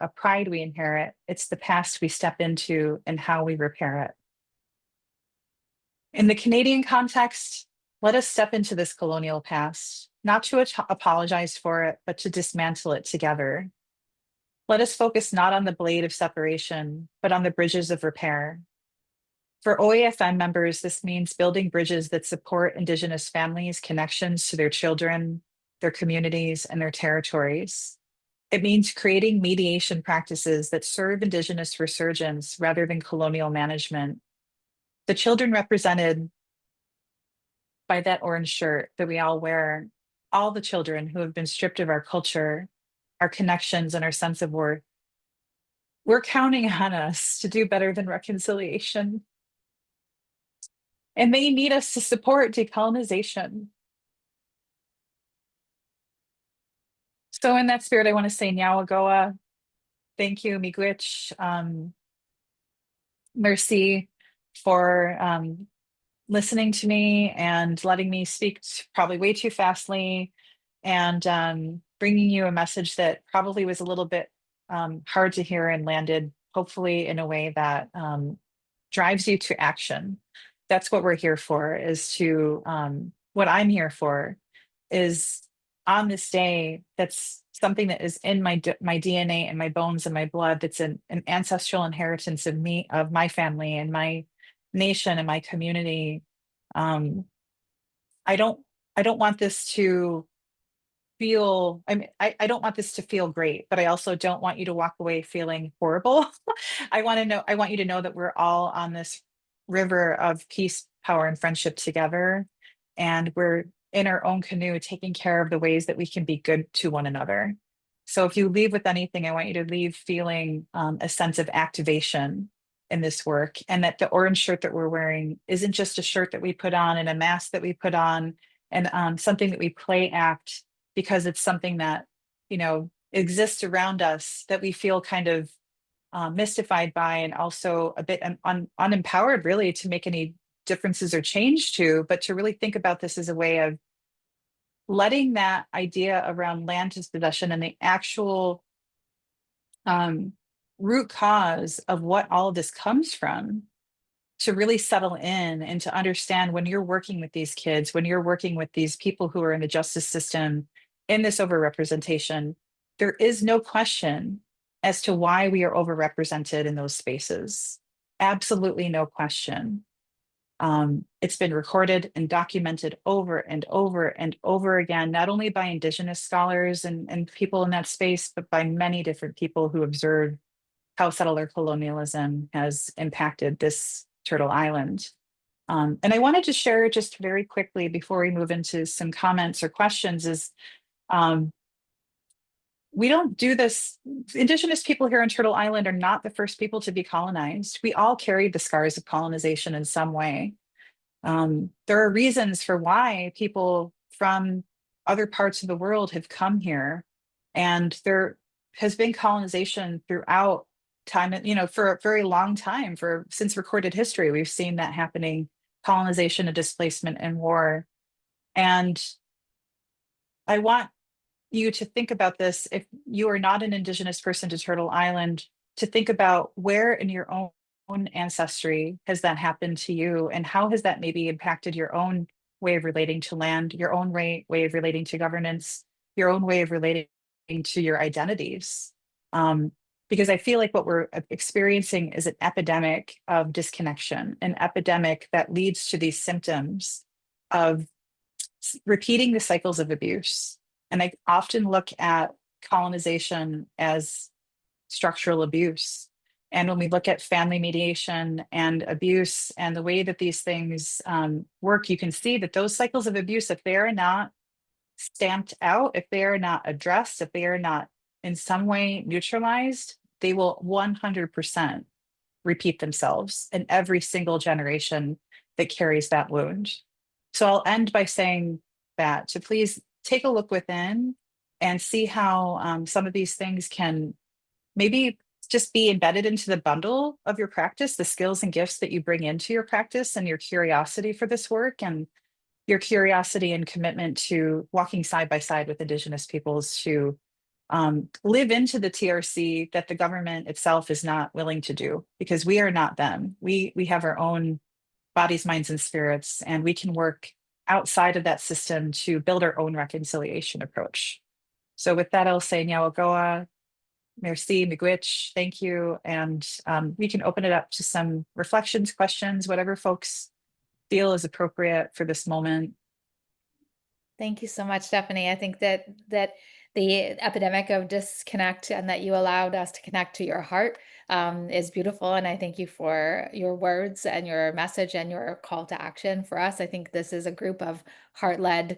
It's the past we step into and how we repair it. In the Canadian context, let us step into this colonial past, not to apologize for it, but to dismantle it together. Let us focus not on the blade of separation, but on the bridges of repair. For OAFM members, this means building bridges that support Indigenous families' connections to their children, their communities, and their territories. It means creating mediation practices that serve Indigenous resurgence rather than colonial management. The children represented by that orange shirt that we all wear, all the children who have been stripped of our culture, our connections, and our sense of worth, we're counting on us to do better than reconciliation. And they need us to support decolonization. So in that spirit, I want to say Nyawagoa, thank you, Miigwech, merci for listening to me and letting me speak probably way too fastly and bringing you a message that probably was a little bit hard to hear and landed hopefully in a way that drives you to action. That's what we're here for, is to, what I'm here for is on this day, that's something that is in my DNA and my bones and my blood. That's an ancestral inheritance of me, of my family and my nation and my community. I don't want this to feel, I don't want this to feel great, but I also don't want you to walk away feeling horrible. I want you to know that we're all on this river of peace, power, and friendship together. And we're in our own canoe, taking care of the ways that we can be good to one another. So if you leave with anything, I want you to leave feeling a sense of activation in this work, and that the orange shirt that we're wearing isn't just a shirt that we put on and a mask that we put on and something that we play act because it's something that, exists around us that we feel kind of mystified by, and also a bit unempowered really to make any differences are changed to, but to really think about this as a way of letting that idea around land dispossession and the actual root cause of what all of this comes from to really settle in and to understand when you're working with these kids, when you're working with these people who are in the justice system in this overrepresentation, there is no question as to why we are overrepresented in those spaces. Absolutely no question. It's been recorded and documented over and over and over again, not only by Indigenous scholars and people in that space, but by many different people who observe how settler colonialism has impacted this Turtle Island. And I wanted to share just very quickly before we move into some comments or questions is we don't do this. Indigenous people here on Turtle Island are not the first people to be colonized. We all carry the scars of colonization in some way. There are reasons for why people from other parts of the world have come here, and there has been colonization throughout time, for a very long time, since recorded history. We've seen that happening, colonization and displacement and war. And I want you to think about this, if you are not an Indigenous person to Turtle Island, to think about where in your own ancestry has that happened to you, and how has that maybe impacted your own way of relating to land, your own way of relating to governance, your own way of relating to your identities. Because I feel like what we're experiencing is an epidemic of disconnection, an epidemic that leads to these symptoms of repeating the cycles of abuse. And I often look at colonization as structural abuse. And when we look at family mediation and abuse and the way that these things work, you can see that those cycles of abuse, if they are not stamped out, if they are not addressed, if they are not in some way neutralized, they will 100% repeat themselves in every single generation that carries that wound. So I'll end by saying that to please take a look within and see how some of these things can maybe just be embedded into the bundle of your practice, the skills and gifts that you bring into your practice, and your curiosity for this work, and your curiosity and commitment to walking side by side with Indigenous peoples to live into the TRC that the government itself is not willing to do, because we are not them. We have our own bodies, minds, and spirits, and we can work outside of that system to build our own reconciliation approach. So with that, I'll say Nyawagoa, merci, miigwech, thank you. And we can open it up to some reflections, questions, whatever folks feel is appropriate for this moment. Thank you so much, Stephanie. I think that the epidemic of disconnect and that you allowed us to connect to your heart is beautiful. And I thank you for your words and your message and your call to action for us. I think this is a group of heart-led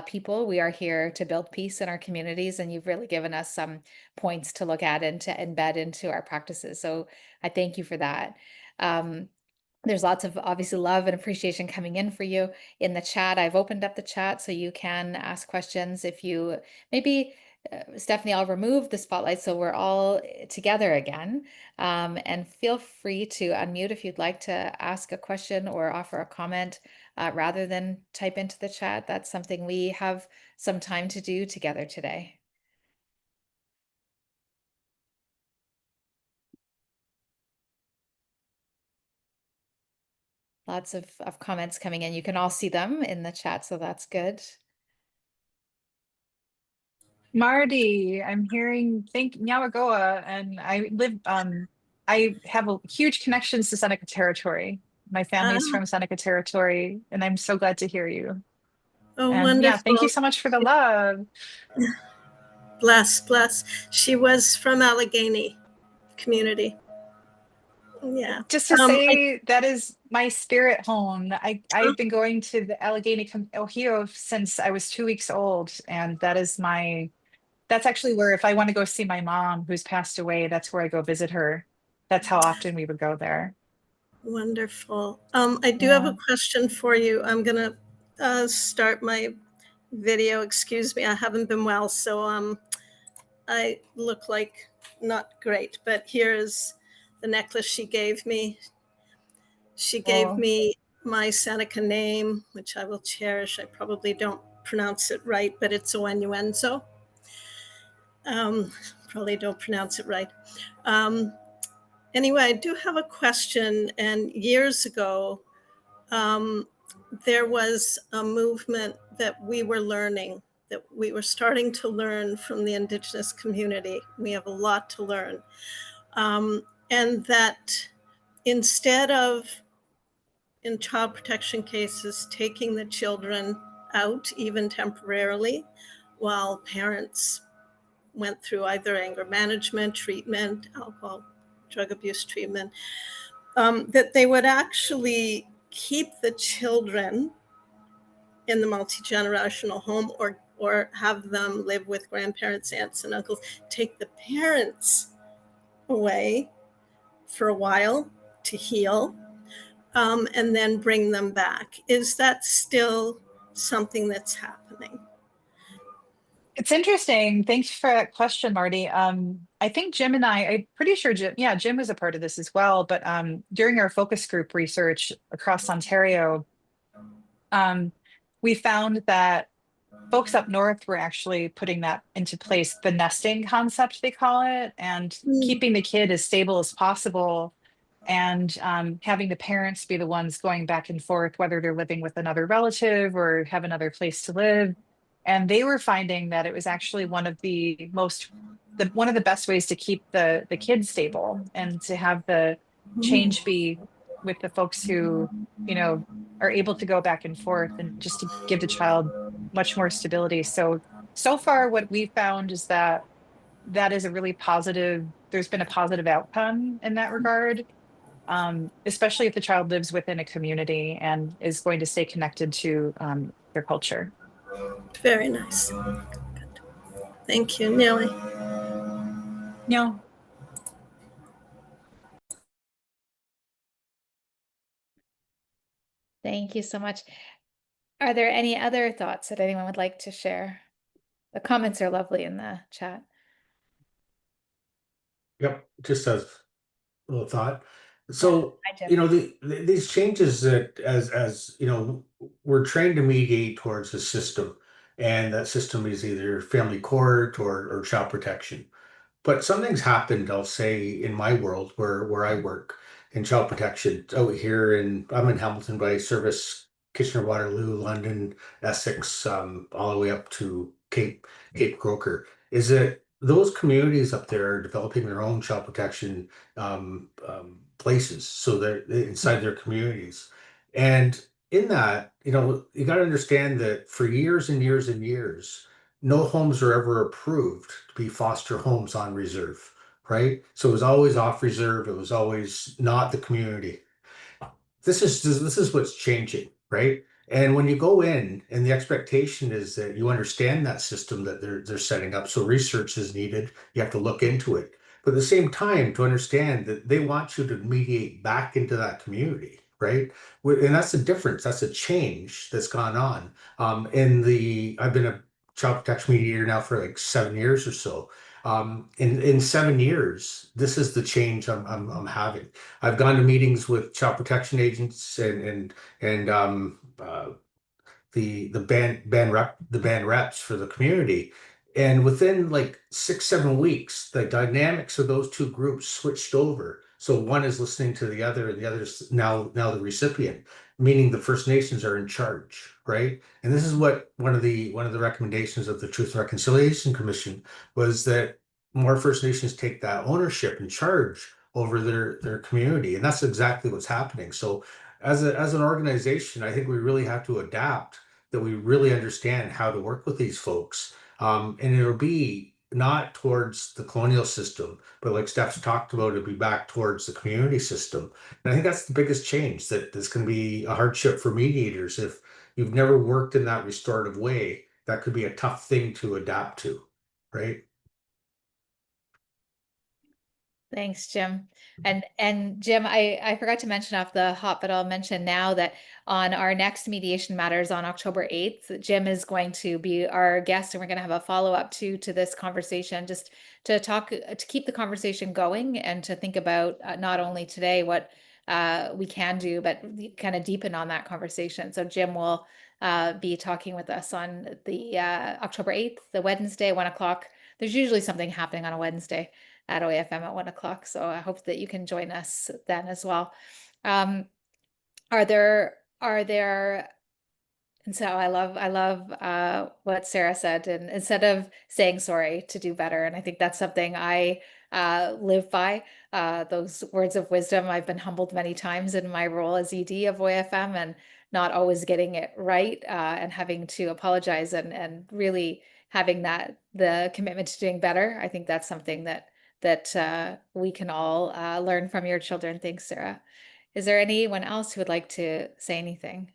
people. We are here to build peace in our communities, and you've really given us some points to look at and to embed into our practices. So I thank you for that. There's lots of obviously love and appreciation coming in for you in the chat. I've opened up the chat so you can ask questions. If you maybe, Stephanie, I'll remove the spotlight so we're all together again. And feel free to unmute if you'd like to ask a question or offer a comment rather than type into the chat. That's something we have some time to do together today. Lots of comments coming in. You can all see them in the chat, so that's good. Marty, I'm hearing thank Nyawagoa, and I have huge connections to Seneca Territory. My family's from Seneca Territory, and I'm so glad to hear you. Oh, And wonderful. yeah, thank you so much for the love. Bless, bless. She was from Allegheny community. Yeah. Just to say, that is my spirit home. I've been going to the Allegheny Ohio since I was 2 weeks old, and that's actually where, if I want to go see my mom who's passed away, that's where I go visit her. That's how often we would go there. Wonderful. I do have a question for you. I'm gonna start my video. Excuse me, I haven't been well, so I look like not great, but here is the necklace she gave me. She gave me my Seneca name, which I will cherish. I probably don't pronounce it right, but it's Owenuenzo. Probably don't pronounce it right. Anyway, I do have a question. And years ago, there was a movement that we were learning, that we were starting to learn from the Indigenous community. We have a lot to learn. And that instead of, in child protection cases, taking the children out, even temporarily, while parents went through either anger management treatment, alcohol, drug abuse treatment, that they would actually keep the children in the multi-generational home, or have them live with grandparents, aunts, and uncles, take the parents away for a while to heal, and then bring them back. Is that still something that's happening? It's interesting. Thanks for that question, Marty. I think Jim and I'm pretty sure Jim was a part of this as well. But during our focus group research across Ontario, we found that folks up north were actually putting that into place, the nesting concept, they call it, and keeping the kid as stable as possible, and having the parents be the ones going back and forth, whether they're living with another relative or have another place to live. And they were finding that it was actually one of the best ways to keep the kids stable, and to have the change be with the folks who, are able to go back and forth, and just to give the child much more stability. So far what we found is that is a really positive, there's been a positive outcome in that regard. Especially if the child lives within a community and is going to stay connected to their culture. Very nice. Good. Thank you, Nellie. Yeah. Thank you so much. Are there any other thoughts that anyone would like to share? The comments are lovely in the chat. Yep, just a little thought. So, Hi, Jim. these changes that, as we're trained to mediate towards a system, and that system is either family court or child protection. But something's happened, I'll say, in my world where I work in child protection out here, and I'm in Hamilton, but I service Kitchener, Waterloo, London, Essex, all the way up to Cape Croker. Is that those communities up there are developing their own child protection places, so they're inside their communities, and in that, you got to understand that for years and years and years, no homes are ever approved to be foster homes on reserve, right? So it was always off reserve. It was always not the community. This is what's changing, right? And when you go in, and the expectation is that you understand that system that they're setting up. So research is needed. You have to look into it. But at the same time, to understand that they want you to mediate back into that community, right? And that's the difference. That's a change that's gone on. I've been a child protection mediator now for like 7 years or so. In 7 years, this is the change I'm having. I've gone to meetings with child protection agents and the band reps for the community, and within like 6 7 weeks, the dynamics of those two groups switched over. So one is listening to the other, and the other's now the recipient, meaning the First Nations are in charge, right? And this is what one of the recommendations of the Truth and Reconciliation Commission was, that more First Nations take that ownership and charge over their community, and that's exactly what's happening. So as an organization, I think we really have to adapt, that we really understand how to work with these folks, and it'll be not towards the colonial system, but like Steph's talked about, it'll be back towards the community system. And I think that's the biggest change, that this can be a hardship for mediators. If you've never worked in that restorative way, that could be a tough thing to adapt to, right? Thanks, Jim. And Jim, I forgot to mention off the hop, but I'll mention now that on our next Mediation Matters on October 8th, Jim is going to be our guest, and we're going to have a follow-up to this conversation, just to keep the conversation going, and to think about not only today what we can do, but kind of deepen on that conversation. So Jim will be talking with us on the October 8th, the Wednesday, 1 o'clock. There's usually something happening on a Wednesday at OAFM at 1 o'clock. So I hope that you can join us then as well. Are there, and so I love what Sarah said, and instead of saying sorry, to do better. And I think that's something I live by, those words of wisdom. I've been humbled many times in my role as ED of OAFM and not always getting it right, and having to apologize and really having the commitment to doing better. I think that's something that we can all learn from your children. Thanks, Sarah. Is there anyone else who would like to say anything?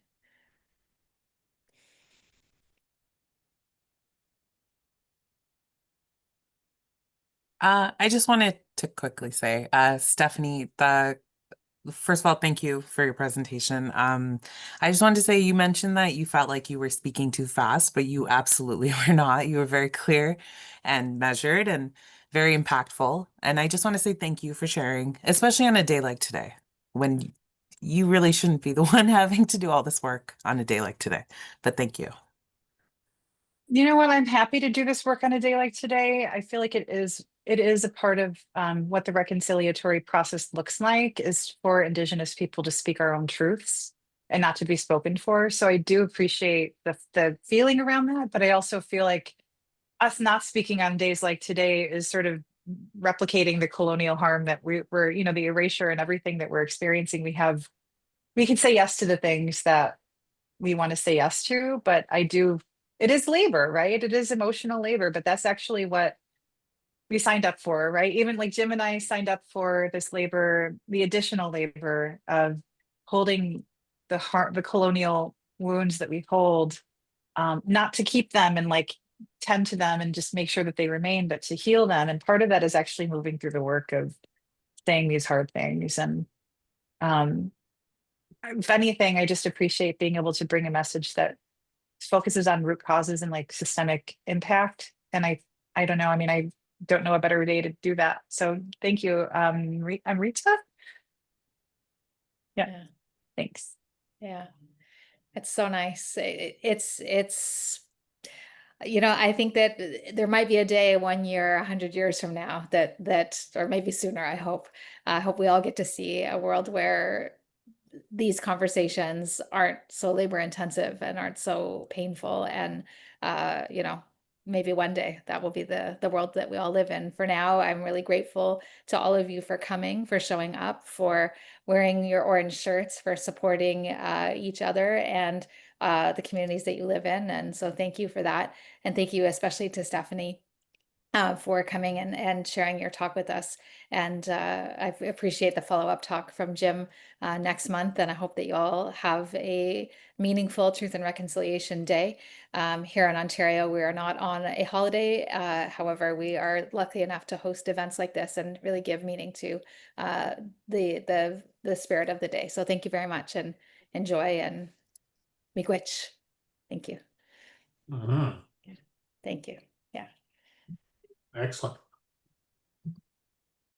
I just wanted to quickly say, Stephanie, first of all, thank you for your presentation. I just wanted to say you mentioned that you felt like you were speaking too fast, but you absolutely were not. You were very clear and measured and very impactful. And I just want to say thank you for sharing, especially on a day like today, when you really shouldn't be the one having to do all this work on a day like today. But thank you. You know what? I'm happy to do this work on a day like today. I feel like it is a part of what the reconciliatory process looks like, is for Indigenous people to speak our own truths and not to be spoken for. So I do appreciate the feeling around that, but I also feel like us not speaking on days like today is sort of replicating the colonial harm that we're, you know, the erasure and everything that we're experiencing. We can say yes to the things that we want to say yes to, but it is labor, right? It is emotional labor, but that's actually what we signed up for, right? Even like Jim and I signed up for this labor, the additional labor of holding the colonial wounds that we hold, not to keep them and like tend to them and just make sure that they remain, but to heal them. And part of that is actually moving through the work of saying these hard things. And um, if anything, I just appreciate being able to bring a message that focuses on root causes and like systemic impact. And I don't know, I mean, I don't know a better way to do that. So thank you. I'm Rita. Yeah, thanks. Yeah, it's so nice. It's I think that there might be a day 1 year, 100 years from now that or maybe sooner, I hope we all get to see a world where these conversations aren't so labor intensive and aren't so painful. And maybe one day that will be the world that we all live in. For now, I'm really grateful to all of you for coming, for showing up, for wearing your orange shirts, for supporting each other and the communities that you live in. And so thank you for that. And thank you especially to Stephanie for coming and sharing your talk with us. And I appreciate the follow-up talk from Jim next month. And I hope that you all have a meaningful Truth and Reconciliation Day. Here in Ontario, we are not on a holiday. However, we are lucky enough to host events like this and really give meaning to the spirit of the day. So thank you very much and enjoy and miigwech. Thank you. Mhm. Thank you. Yeah. Excellent.